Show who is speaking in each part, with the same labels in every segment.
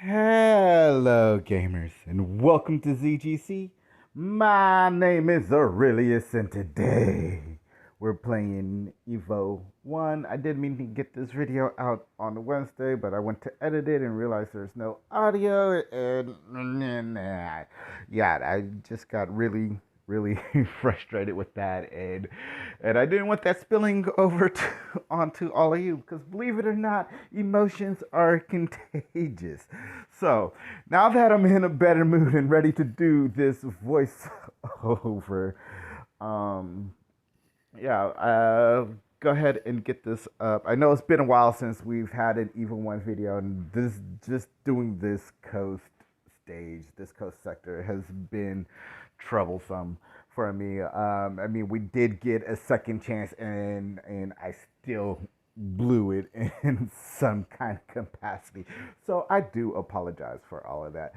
Speaker 1: Hello, gamers, and welcome to ZGC. My name is Zirillius, and today we're playing Evo 1. I did mean to get this video out on Wednesday, but I went to edit it and realized there's no audio, and yeah, I just got really frustrated with that, and I didn't want that spilling over onto all of you, because believe it or not, emotions are contagious. So now that I'm in a better mood and ready to do this voice over, um go ahead and get this up. I know it's been a while since we've had an Evo 1 video, and this just doing this this coast sector has been troublesome for me. I mean, we did get a second chance, and I still blew it in some kind of capacity. So I do apologize for all of that.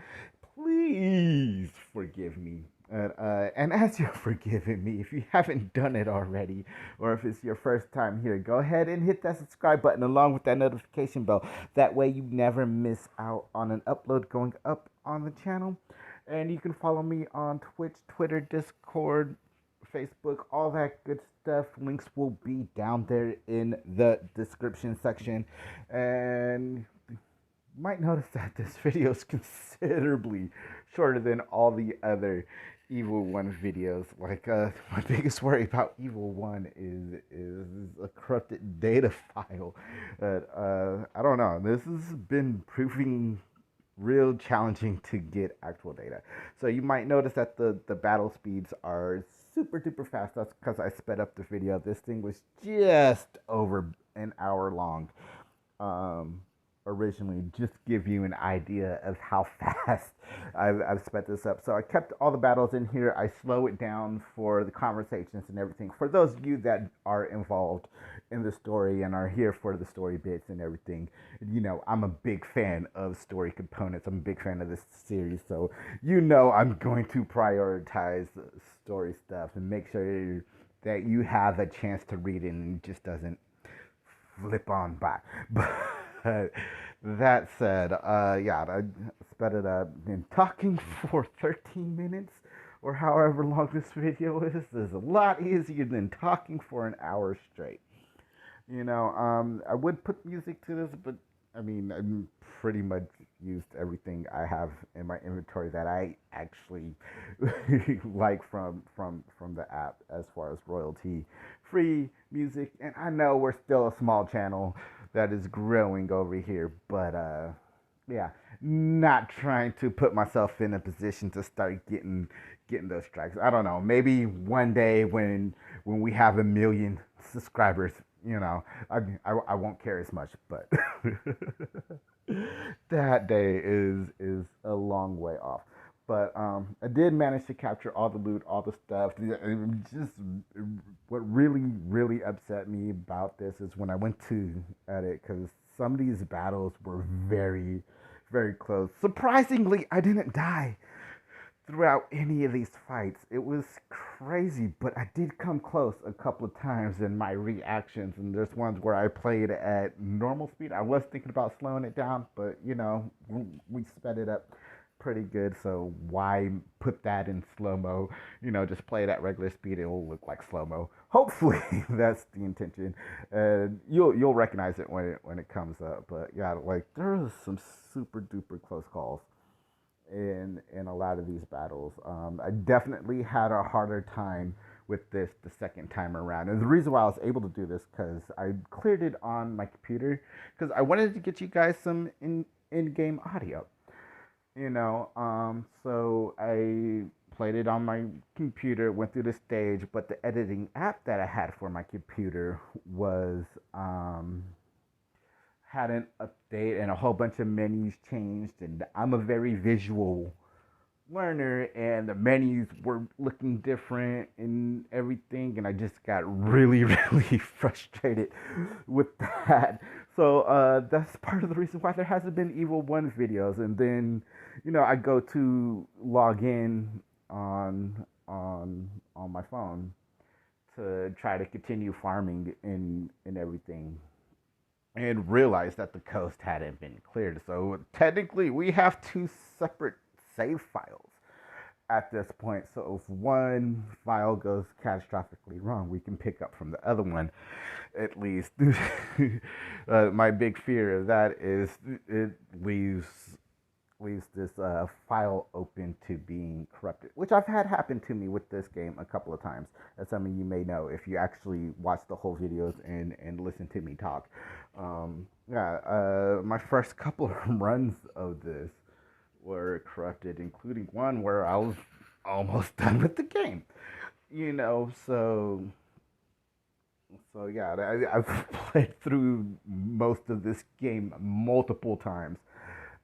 Speaker 1: Please forgive me. And as you're forgiving me, if you haven't done it already, or if it's your first time here, go ahead and hit that subscribe button along with that notification bell. That way you never miss out on an upload going up on the channel. And you can follow me on Twitch, Twitter, Discord, Facebook, all that good stuff. Links will be down there in the description section. And you might notice that this video is considerably shorter than all the other Evil 1 videos. Like, my biggest worry about Evil 1 is a corrupted data file. I don't know. This has been proving real challenging to get actual data. So you might notice that the battle speeds are super duper fast. That's because I sped up the video. This thing was just over an hour long. Originally, just give you an idea of how fast I've sped this up. So I kept all the battles in here. I slow it down for the conversations and everything. For those of you that are involved in the story and are here for the story bits and everything, you know, I'm a big fan of story components. I'm a big fan of this series. So, you know, I'm going to prioritize story stuff and make sure that you have a chance to read it and it just doesn't flip on by. But that said, yeah, I sped it up. And talking for 13 minutes or however long this video is a lot easier than talking for an hour straight. You know, I would put music to this, but I mean, I pretty much used everything I have in my inventory that I actually like from the app as far as royalty free music. And I know we're still a small channel that is growing over here, but yeah, not trying to put myself in a position to start getting those strikes. I don't know. Maybe one day when we have 1 million subscribers, you know, I won't care as much, but that day is a long way off. But I did manage to capture all the loot, all the stuff. Just what really upset me about this is when I went to edit, because some of these battles were very close. Surprisingly, I didn't die throughout any of these fights. It was crazy, but I did come close a couple of times in my reactions, and there's ones where I played at normal speed. I was thinking about slowing it down, but you know, we sped it up pretty good, so why put that in slow-mo? You know, just play it at regular speed, it will look like slow-mo. Hopefully that's the intention. You'll recognize it when it comes up. But yeah, like there was some super duper close calls in a lot of these battles. I definitely had a harder time with this the second time around, and the reason why I was able to do this because I cleared it on my computer because I wanted to get you guys some in-game audio. You know, so I played it on my computer, went through the stage, but the editing app that I had for my computer was had an update and a whole bunch of menus changed, and I'm a very visual learner, and the menus were looking different and everything, and I just got really frustrated with that. So that's part of the reason why there hasn't been Evil 1 videos. And then, you know, I go to log in on my phone to try to continue farming and everything, and realized that the coast hadn't been cleared. So technically, we have two separate save files at this point. So if one file goes catastrophically wrong, we can pick up from the other one, at least. My big fear of that is it leaves this file open to being corrupted, which I've had happen to me with this game a couple of times, as some of you may know if you actually watch the whole videos and listen to me talk. My first couple of runs of this were corrupted, including one where I was almost done with the game. So yeah, I've played through most of this game multiple times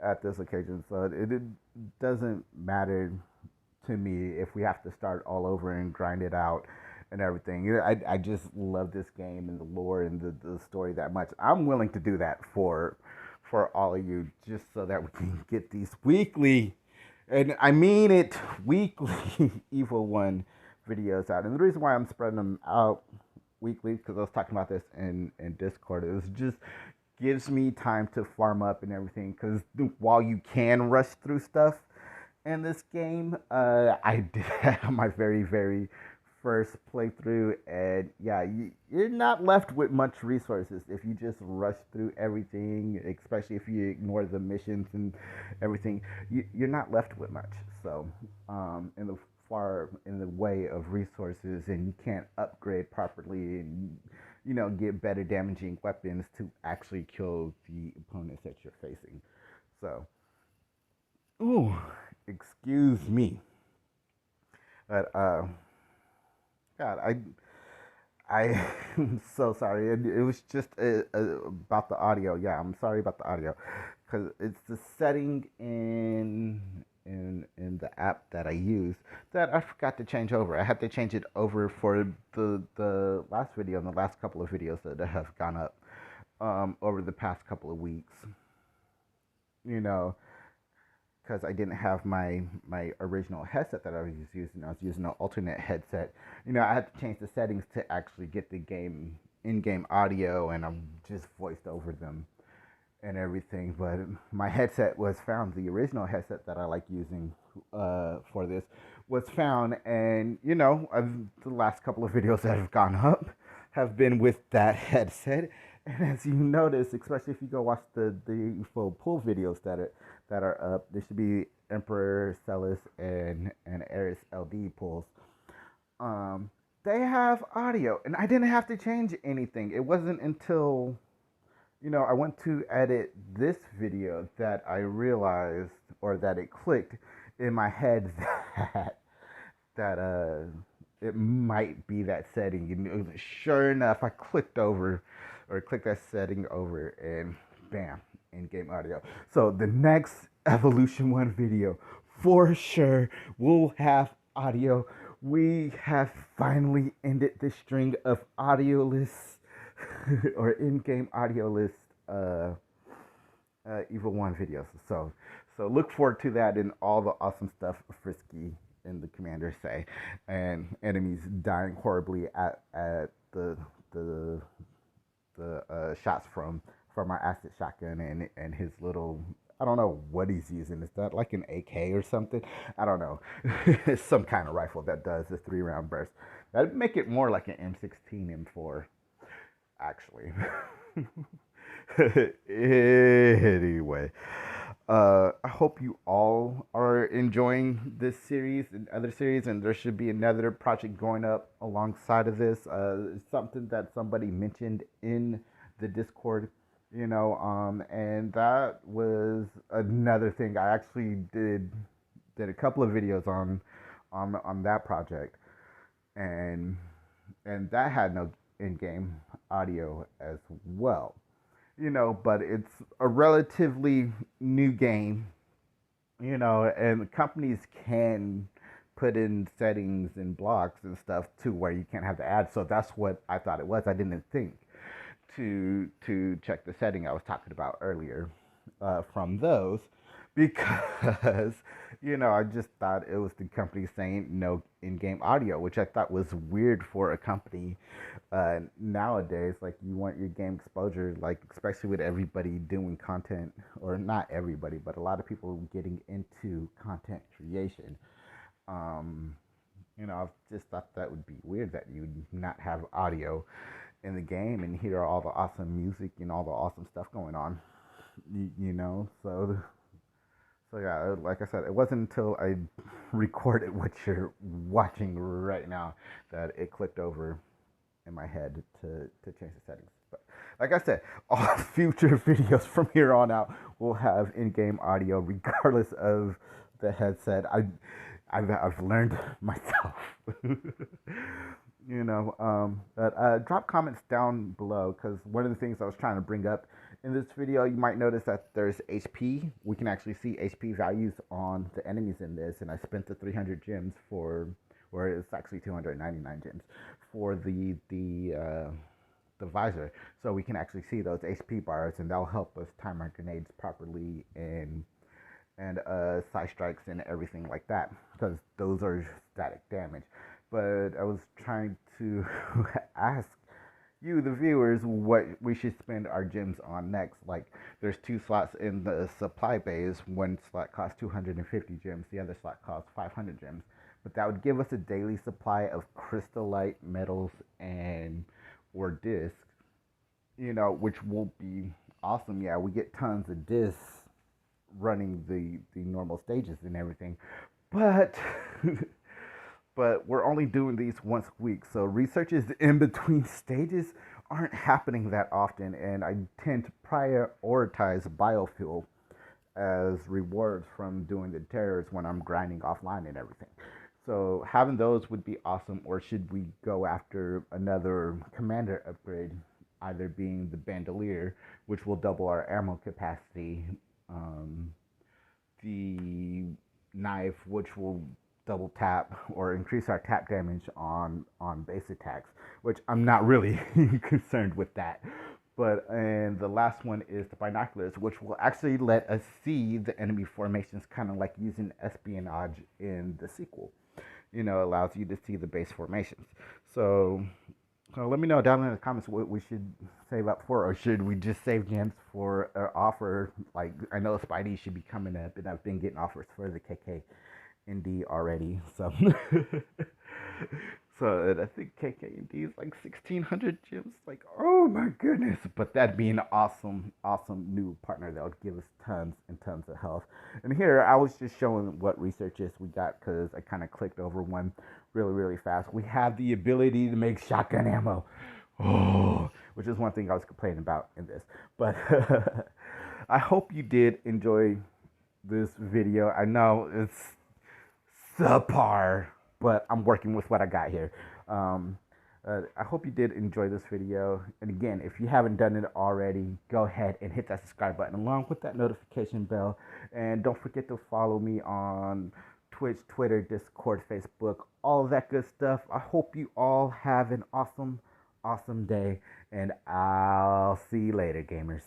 Speaker 1: at this occasion. So it doesn't matter to me if we have to start all over and grind it out and everything. I just love this game and the lore and the story that much. I'm willing to do that for all of you, just so that we can get these weekly, and I mean it, weekly Evil One videos out. And the reason why I'm spreading them out weekly, because I was talking about this in Discord, it was just gives me time to farm up and everything, because while you can rush through stuff in this game, I did have my very first playthrough, and yeah, you're not left with much resources if you just rush through everything, especially if you ignore the missions and everything. You're not left with much. So in the way of resources, and you can't upgrade properly and get better damaging weapons to actually kill the opponents that you're facing. So, ooh, excuse me, but God, I'm so sorry. It was just about the audio. Yeah, I'm sorry about the audio, because it's the setting in the app that I use that I forgot to change over. I had to change it over for the last video and the last couple of videos that have gone up over the past couple of weeks. Because I didn't have my original headset that I was using. I was using an alternate headset. I had to change the settings to actually get the in-game audio, and I'm just voiced over them and everything. But my headset was found. The original headset that I like using for this was found, and the last couple of videos that have gone up have been with that headset. And as you notice, especially if you go watch the full pull videos that are up, there should be Emperor, Celis, and Eris LD pulls. They have audio, and I didn't have to change anything. It wasn't until I went to edit this video that I realized, or that it clicked in my head that it might be that setting. And sure enough, I clicked that setting over, and bam, in-game audio. So the next Evolution 1 video for sure will have audio. We have finally ended the string of audioless or in-game audioless Evil 1 videos. So look forward to that and all the awesome stuff Frisky and the commander say, and enemies dying horribly at the shots from our acid shotgun and his little, I don't know what he's using. Is that like an AK or something? I don't know. It's some kind of rifle that does a 3-round burst. That'd make it more like an M16 M4, actually. Anyway, I hope you all are enjoying this series and other series, and there should be another project going up alongside of this. Something that somebody mentioned in the Discord, and that was another thing. I actually did a couple of videos on that project, and that had no in-game audio as well. But it's a relatively new game, and companies can put in settings and blocks and stuff to where you can't have the ads. So that's what I thought it was. I didn't think to check the setting I was talking about earlier from those, because I just thought it was the company saying no in-game audio, which I thought was weird for a company. Nowadays, like you want your game exposure, like especially with everybody doing content, or not everybody, but a lot of people getting into content creation. Um, I've just thought that would be weird that you would not have audio in the game and hear all the awesome music and all the awesome stuff going on. So yeah, like I said, it wasn't until I recorded what you're watching right now that it clicked over in my head to change the settings. But like I said, all future videos from here on out will have in-game audio, regardless of the headset. I've learned myself. But drop comments down below, because one of the things I was trying to bring up in this video, you might notice that there's HP. We can actually see HP values on the enemies in this, and I spent the 300 gems for, or it's actually 299 gems for the visor, so we can actually see those HP bars, and that'll help us time our grenades properly and side strikes and everything like that, because those are static damage. But I was trying to ask you, the viewers, what we should spend our gems on next. Like, there's 2 slots in the supply base. One slot costs 250 gems, the other slot costs 500 gems. But that would give us a daily supply of crystallite, metals, and or discs, which will be awesome. Yeah, we get tons of discs running the normal stages and everything, but but we're only doing these once a week, so researches in between stages aren't happening that often, and I tend to prioritize biofuel as rewards from doing the terrors when I'm grinding offline and everything. So having those would be awesome. Or should we go after another commander upgrade, either being the bandolier, which will double our ammo capacity, the knife, which will double tap or increase our tap damage on base attacks, which I'm not really concerned with that. But and the last one is the binoculars, which will actually let us see the enemy formations, kind of like using espionage in the sequel. Allows you to see the base formations. So let me know down in the comments what we should save up for, or should we just save gems for an offer? Like, I know Spidey should be coming up, and I've been getting offers for the KK ND already. So, so I think KK ND is like 1,600 gems. Like, oh my goodness! But that'd be an awesome, awesome new partner that would give us tons and tons of health. And here I was just showing what researches we got, because I kind of clicked over one really, really fast. We have the ability to make shotgun ammo. Oh, which is one thing I was complaining about in this. But I hope you did enjoy this video. I know it's subpar, but I'm working with what I got here. I hope you did enjoy this video. And again, if you haven't done it already, go ahead and hit that subscribe button along with that notification bell. And don't forget to follow me on Twitch, Twitter, Discord, Facebook, all of that good stuff. I hope you all have an awesome, awesome day, and I'll see you later, gamers.